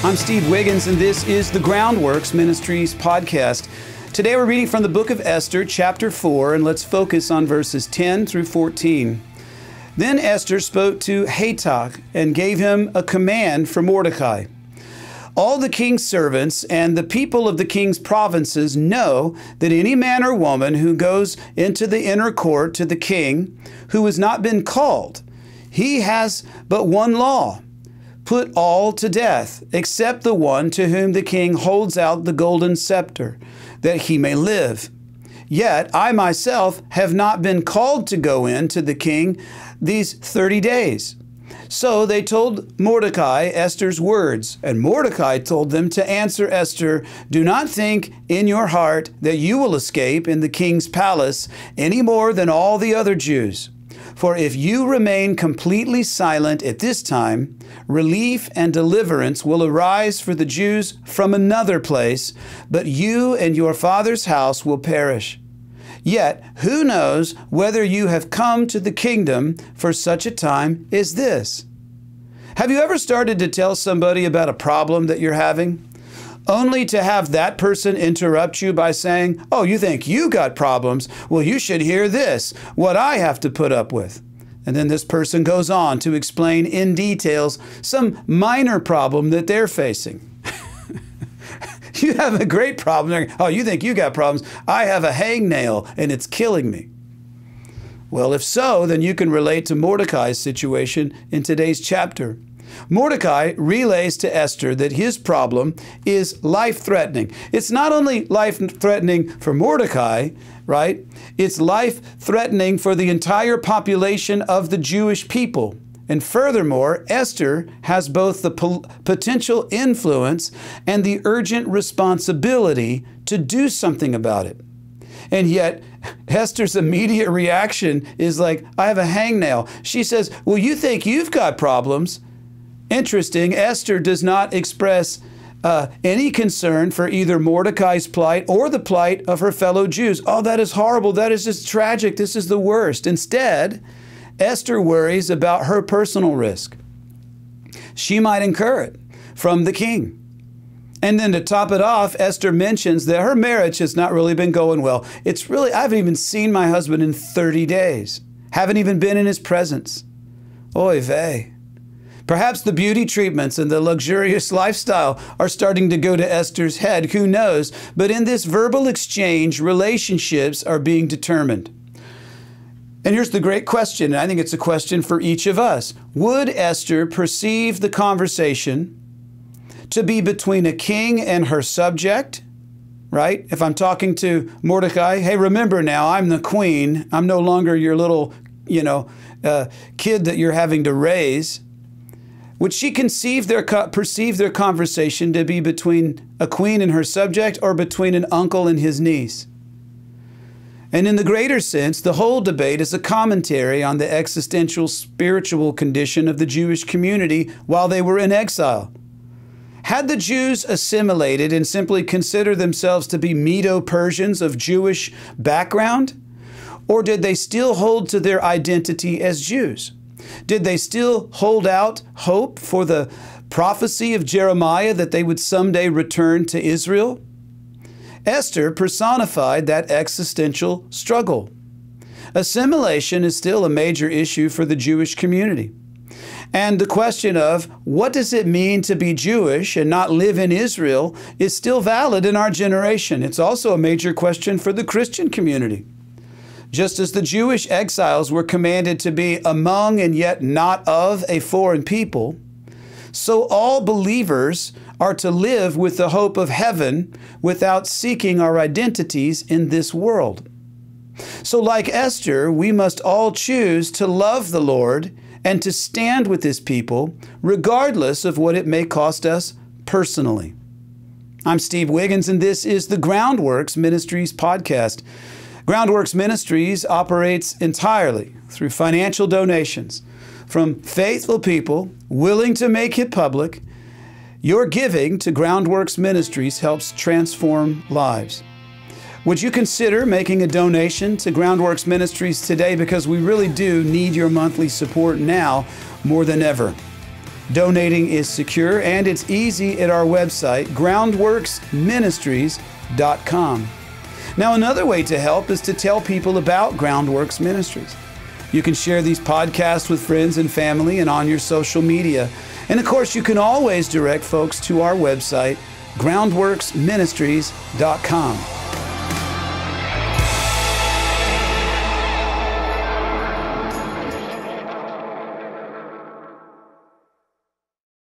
I'm Steve Wiggins, and this is the Groundworks Ministries podcast. Today we're reading from the book of Esther, chapter 4, and let's focus on verses 10 through 14. Then Esther spoke to Hatach and gave him a command for Mordecai. All the king's servants and the people of the king's provinces know that any man or woman who goes into the inner court to the king, who has not been called, he has but one law: put all to death, except the one to whom the king holds out the golden scepter, that he may live. Yet I myself have not been called to go in to the king these 30 days. So they told Mordecai Esther's words, and Mordecai told them to answer Esther, "Do not think in your heart that you will escape in the king's palace any more than all the other Jews. For if you remain completely silent at this time, relief and deliverance will arise for the Jews from another place, but you and your father's house will perish. Yet who knows whether you have come to the kingdom for such a time as this?" Have you ever started to tell somebody about a problem that you're having, only to have that person interrupt you by saying, "Oh, you think you got problems? Well, you should hear this, what I have to put up with." And then this person goes on to explain in details some minor problem that they're facing. You have a great problem. "Oh, you think you got problems? I have a hangnail and it's killing me." Well, if so, then you can relate to Mordecai's situation in today's chapter. Mordecai relays to Esther that his problem is life-threatening. It's not only life-threatening for Mordecai, right? It's life-threatening for the entire population of the Jewish people. And furthermore, Esther has both the potential influence and the urgent responsibility to do something about it. And yet, Esther's immediate reaction is like, "I have a hangnail." She says, "Well, you think you've got problems." Interesting, Esther does not express any concern for either Mordecai's plight or the plight of her fellow Jews. "Oh, that is horrible. That is just tragic. This is the worst." Instead, Esther worries about her personal risk. She might incur it from the king. And then to top it off, Esther mentions that her marriage has not really been going well. I haven't even seen my husband in 30 days. Haven't even been in his presence. Oy vey. Perhaps the beauty treatments and the luxurious lifestyle are starting to go to Esther's head. Who knows? But in this verbal exchange, relationships are being determined. And here's the great question, and I think it's a question for each of us. Would Esther perceive the conversation to be between a king and her subject, right? If I'm talking to Mordecai, "Hey, remember now, I'm the queen. I'm no longer your little, kid that you're having to raise." Would she perceive their conversation to be between a queen and her subject, or between an uncle and his niece? And in the greater sense, the whole debate is a commentary on the existential spiritual condition of the Jewish community while they were in exile. Had the Jews assimilated and simply considered themselves to be Medo-Persians of Jewish background? Or did they still hold to their identity as Jews? Did they still hold out hope for the prophecy of Jeremiah that they would someday return to Israel? Esther personified that existential struggle. Assimilation is still a major issue for the Jewish community. And the question of what does it mean to be Jewish and not live in Israel is still valid in our generation. It's also a major question for the Christian community. Just as the Jewish exiles were commanded to be among and yet not of a foreign people, so all believers are to live with the hope of heaven without seeking our identities in this world. So like Esther, we must all choose to love the Lord and to stand with His people, regardless of what it may cost us personally. I'm Steve Wiggins, and this is the Groundworks Ministries podcast. Groundworks Ministries operates entirely through financial donations from faithful people willing to make it public. Your giving to Groundworks Ministries helps transform lives. Would you consider making a donation to Groundworks Ministries today, because we really do need your monthly support now more than ever. Donating is secure and it's easy at our website, groundworksministries.com. Now, another way to help is to tell people about Groundworks Ministries. You can share these podcasts with friends and family and on your social media. And of course, you can always direct folks to our website, groundworksministries.com.